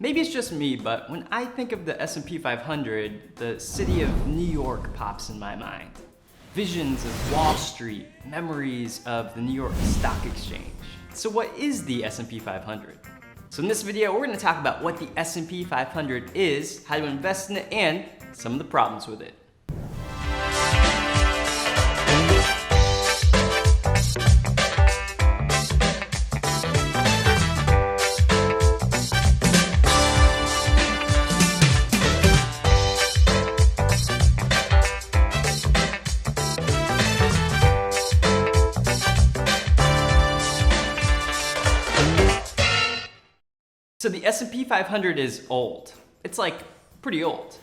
Maybe it's just me, but when I think of the S&P 500, the city of New York pops in my mind. Visions of Wall Street, memories of the New York Stock Exchange. So what is the S&P 500? So in this video, we're going to talk about what the S&P 500 is, how to invest in it, and some of the problems with it. So the S&P 500 is old. It's like pretty old.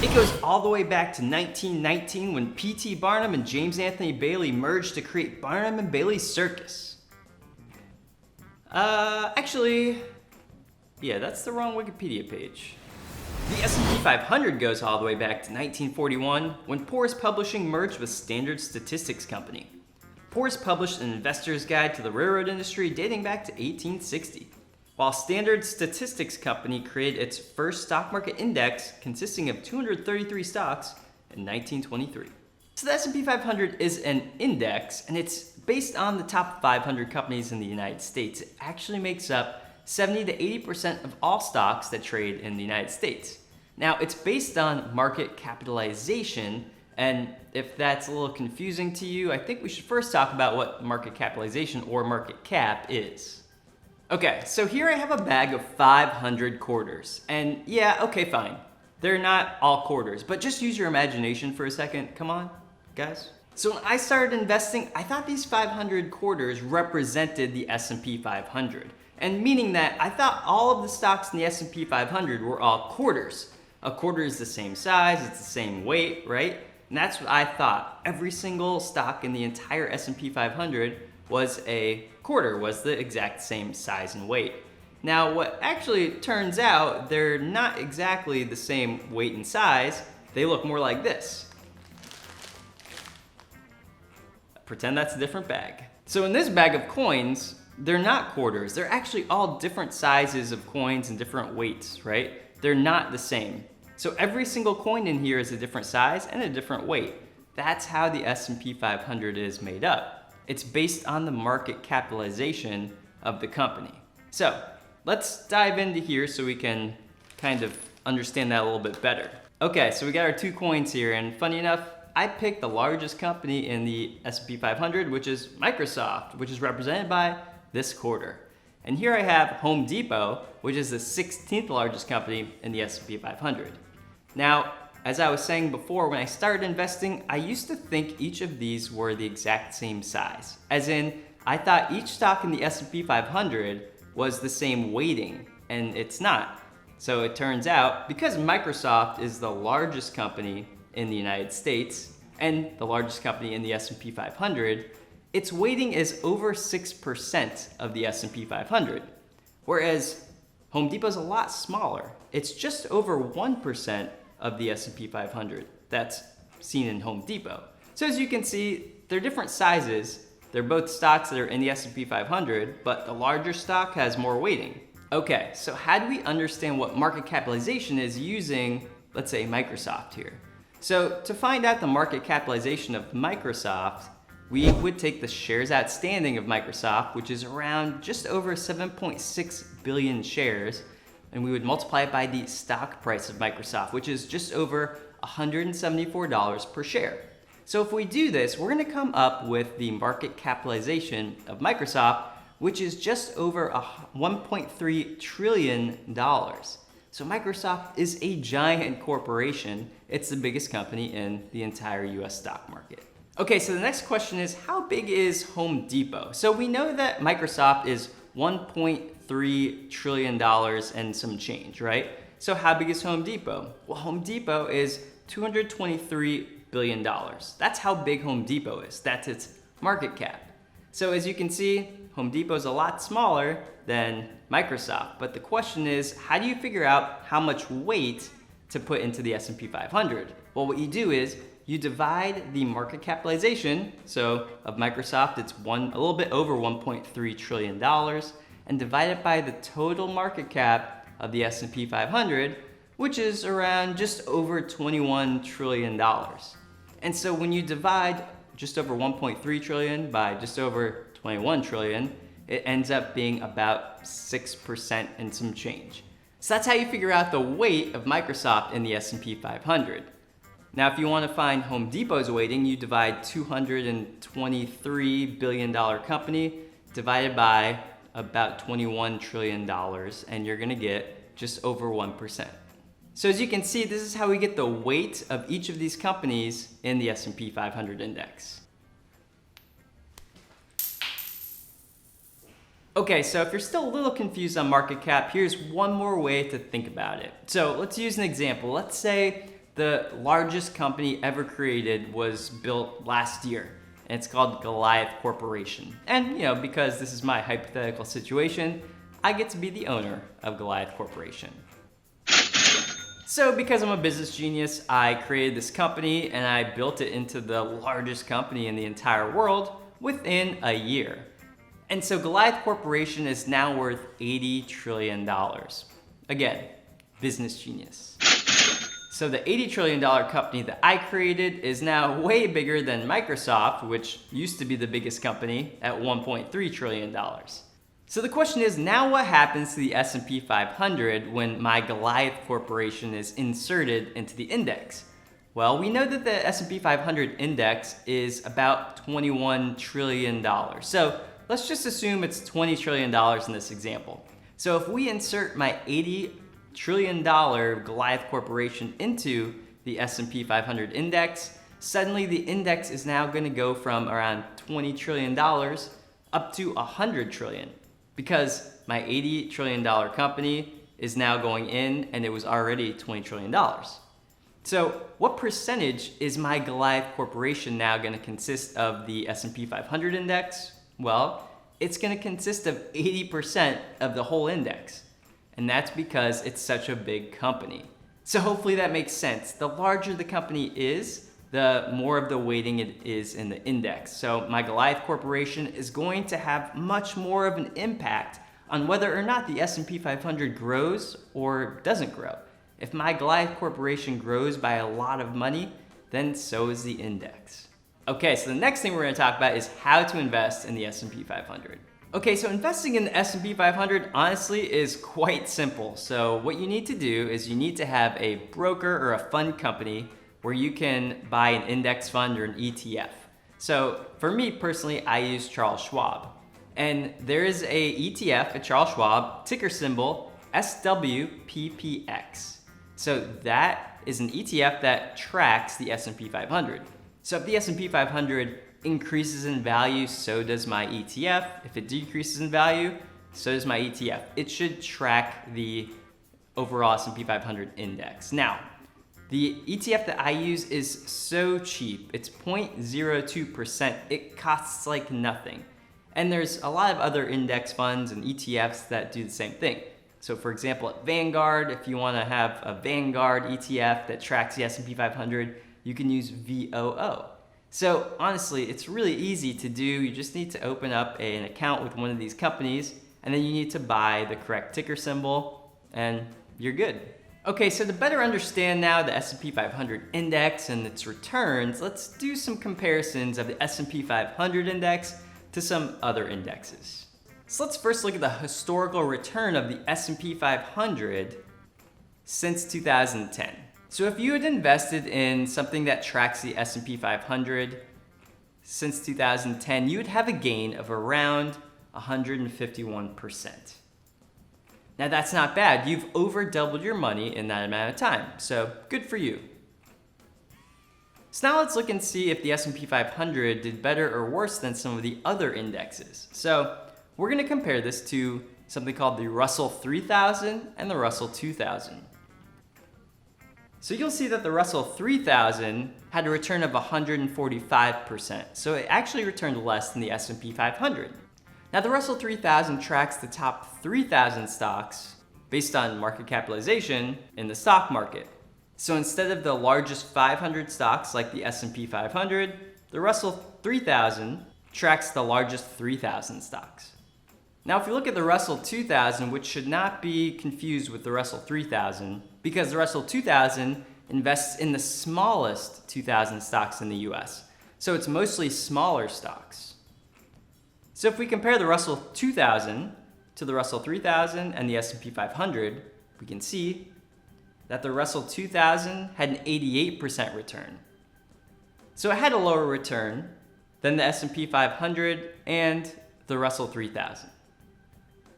It goes all the way back to 1919 when P.T. Barnum and James Anthony Bailey merged to create Barnum and Bailey's Circus. Actually, yeah, that's the wrong Wikipedia page. The S&P 500 goes all the way back to 1941 when Porres Publishing merged with Standard Statistics Company. Porres published an investor's guide to the railroad industry dating back to 1860. While Standard Statistics Company created its first stock market index consisting of 233 stocks in 1923. So the S&P 500 is an index, and it's based on the top 500 companies in the United States. It actually makes up 70 to 80% of all stocks that trade in the United States. Now, it's based on market capitalization, and if that's a little confusing to you, I think we should first talk about what market capitalization or market cap is. Okay, so here I have a bag of 500 quarters. And yeah, okay, fine. They're not all quarters, but just use your imagination for a second. Come on, guys. So when I started investing, I thought these 500 quarters represented the S&P 500. And meaning that I thought all of the stocks in the S&P 500 were all quarters. A quarter is the same size, it's the same weight, right? And that's what I thought. Every single stock in the entire S&P 500 was a quarter, was the exact same size and weight. Now, what actually turns out, they're not exactly the same weight and size. They look more like this. Pretend that's a different bag. So in this bag of coins, they're not quarters. They're actually all different sizes of coins and different weights, right? They're not the same. So every single coin in here is a different size and a different weight. That's how the S&P 500 is made up. It's based on the market capitalization of the company. So let's dive into here so we can kind of understand that a little bit better. Okay, so we got our two coins here, and funny enough, I picked the largest company in the S&P 500, which is Microsoft, which is represented by this quarter. And here I have Home Depot, which is the 16th largest company in the S&P 500. Now, as I was saying before, when I started investing, I used to think each of these were the exact same size. As in, I thought each stock in the S&P 500 was the same weighting, and it's not. So it turns out, because Microsoft is the largest company in the United States and the largest company in the S&P 500, its weighting is over 6% of the S&P 500. Whereas Home Depot is a lot smaller. It's just over 1% of the S&P 500 that's seen in Home Depot. So as you can see, they're different sizes. They're both stocks that are in the S&P 500, but the larger stock has more weighting. Okay, so how do we understand what market capitalization is using, let's say, Microsoft here? So to find out the market capitalization of Microsoft, we would take the shares outstanding of Microsoft, which is around just over 7.6 billion shares, and we would multiply it by the stock price of Microsoft, which is just over $174 per share. So if we do this, we're going to come up with the market capitalization of Microsoft, which is just over $1.3 trillion. So Microsoft is a giant corporation. It's the biggest company in the entire US stock market. Okay, so the next question is, how big is Home Depot? So we know that Microsoft is $1.3 trillion and some change, right? So how big is Home Depot? Well, Home Depot is $223 billion. That's how big Home Depot is. That's its market cap. So as you can see, Home Depot is a lot smaller than Microsoft. But the question is, how do you figure out how much weight to put into the S&P 500? Well, what you do is you divide the market capitalization. So of Microsoft, it's a little bit over $1.3 trillion, and divide it by the total market cap of the S&P 500, which is around just over $21 trillion. And so when you divide just over 1.3 trillion by just over 21 trillion, it ends up being about 6% and some change. So that's how you figure out the weight of Microsoft in the S&P 500. Now, if you want to find Home Depot's weighting, you divide $223 billion company divided by about $21 trillion, and you're going to get just over 1%. So as you can see, this is how we get the weight of each of these companies in the S&P 500 index. Okay, so if you're still a little confused on market cap, here's one more way to think about it. So let's use an example. Let's say the largest company ever created was built last year, and it's called Goliath Corporation. And because this is my hypothetical situation, I get to be the owner of Goliath Corporation. So because I'm a business genius, I created this company and I built it into the largest company in the entire world within a year. And so Goliath Corporation is now worth $80 trillion. Again, business genius. So the $80 trillion company that I created is now way bigger than Microsoft, which used to be the biggest company at $1.3 trillion. So the question is, now what happens to the S&P 500 when my Goliath Corporation is inserted into the index? Well, we know that the S&P 500 index is about $21 trillion. So let's just assume it's $20 trillion in this example. So if we insert my $80 trillion Goliath Corporation into the S&P 500 index, suddenly the index is now going to go from around $20 trillion up to $100 trillion. Because my $80 trillion company is now going in and it was already $20 trillion. So what percentage is my Goliath Corporation now going to consist of the S&P 500 index? Well, it's going to consist of 80% of the whole index. And that's because it's such a big company. So hopefully that makes sense. The larger the company is, the more of the weighting it is in the index. So my Goliath Corporation is going to have much more of an impact on whether or not the S&P 500 grows or doesn't grow. If my Goliath Corporation grows by a lot of money, then so is the index. Okay, so the next thing we're going to talk about is how to invest in the S&P 500. Okay, so investing in the S&P 500 honestly is quite simple. So what you need to do is you need to have a broker or a fund company where you can buy an index fund or an ETF. So for me personally, I use Charles Schwab. And there is a ETF at Charles Schwab, ticker symbol SWPPX. So that is an ETF that tracks the S&P 500. So if the S&P 500 increases in value, so does my ETF. If it decreases in value, so does my ETF. It should track the overall S&P 500 index. Now, the ETF that I use is so cheap. It's 0.02%. It costs like nothing. And there's a lot of other index funds and ETFs that do the same thing. So for example, at Vanguard, if you want to have a Vanguard ETF that tracks the S&P 500, you can use VOO. So honestly, it's really easy to do. You just need to open up an account with one of these companies, and then you need to buy the correct ticker symbol, and you're good. Okay, so to better understand now the S&P 500 index and its returns, let's do some comparisons of the S&P 500 index to some other indexes. So let's first look at the historical return of the S&P 500 since 2010. So if you had invested in something that tracks the S&P 500 since 2010, you would have a gain of around 151%. Now that's not bad. You've over doubled your money in that amount of time. So good for you. So now let's look and see if the S&P 500 did better or worse than some of the other indexes. So we're going to compare this to something called the Russell 3000 and the Russell 2000. So you'll see that the Russell 3000 had a return of 145%. So it actually returned less than the S&P 500. Now the Russell 3000 tracks the top 3,000 stocks based on market capitalization in the stock market. So instead of the largest 500 stocks like the S&P 500, the Russell 3000 tracks the largest 3,000 stocks. Now, if you look at the Russell 2000, which should not be confused with the Russell 3000, because the Russell 2000 invests in the smallest 2,000 stocks in the US. So it's mostly smaller stocks. So if we compare the Russell 2000 to the Russell 3000 and the S&P 500, we can see that the Russell 2000 had an 88% return. So it had a lower return than the S&P 500 and the Russell 3000.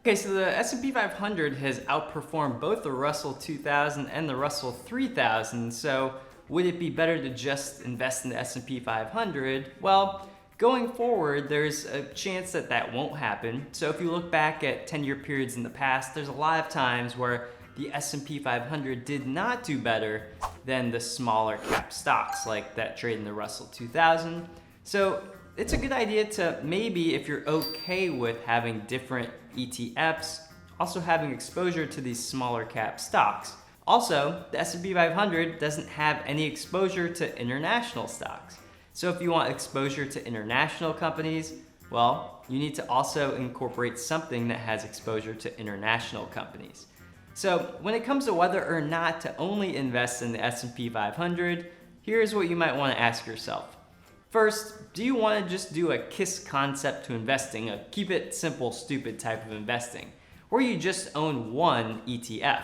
Okay, so the S&P 500 has outperformed both the Russell 2000 and the Russell 3000, so would it be better to just invest in the S&P 500? Well, going forward, there's a chance that that won't happen. So if you look back at 10-year periods in the past, there's a lot of times where the S&P 500 did not do better than the smaller cap stocks like that trade in the Russell 2000. So it's a good idea to maybe, if you're okay with having different ETFs, also having exposure to these smaller cap stocks. Also, the S&P 500 doesn't have any exposure to international stocks. So if you want exposure to international companies, well, you need to also incorporate something that has exposure to international companies. So when it comes to whether or not to only invest in the S&P 500, here's what you might want to ask yourself. First, do you want to just do a KISS concept to investing, a keep it simple, stupid type of investing, or you just own one ETF?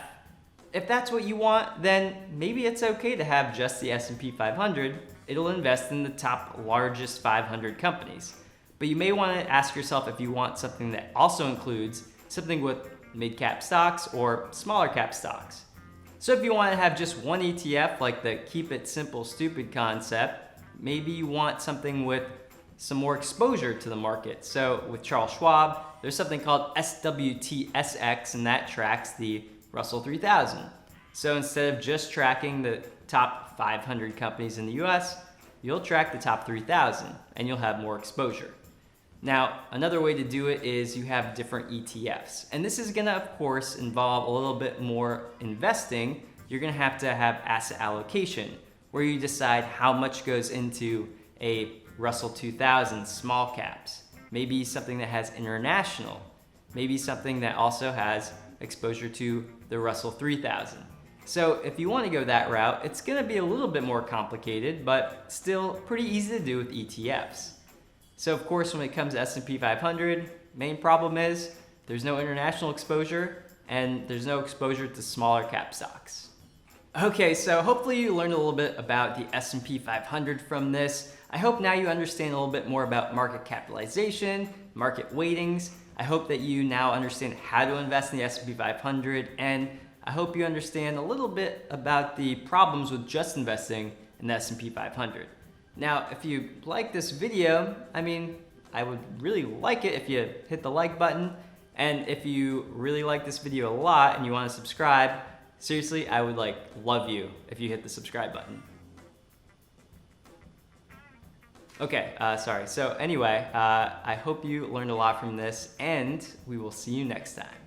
If that's what you want, then maybe it's okay to have just the S&P 500. It'll invest in the top largest 500 companies. But you may want to ask yourself if you want something that also includes something with mid-cap stocks or smaller cap stocks. So if you want to have just one ETF, like the keep it simple, stupid concept, maybe you want something with some more exposure to the market. So with Charles Schwab, there's something called SWTSX, and that tracks the Russell 3000. So instead of just tracking the top 500 companies in the US, you'll track the top 3,000 and you'll have more exposure. Now, another way to do it is you have different ETFs. And this is gonna, of course, involve a little bit more investing. You're gonna have to have asset allocation, where you decide how much goes into a Russell 2000 small caps, maybe something that has international, maybe something that also has exposure to the Russell 3000. So if you want to go that route, it's going to be a little bit more complicated, but still pretty easy to do with ETFs. So of course, when it comes to S&P 500, main problem is there's no international exposure and there's no exposure to smaller cap stocks. Okay, so hopefully you learned a little bit about the S&P 500 from this. I hope now you understand a little bit more about market capitalization, market weightings. I hope that you now understand how to invest in the S&P 500, and I hope you understand a little bit about the problems with just investing in the S&P 500. Now, if you like this video, I would really like it if you hit the like button, and if you really like this video a lot and you want to subscribe, seriously, I would love you if you hit the subscribe button. Okay, sorry. So anyway, I hope you learned a lot from this, and we will see you next time.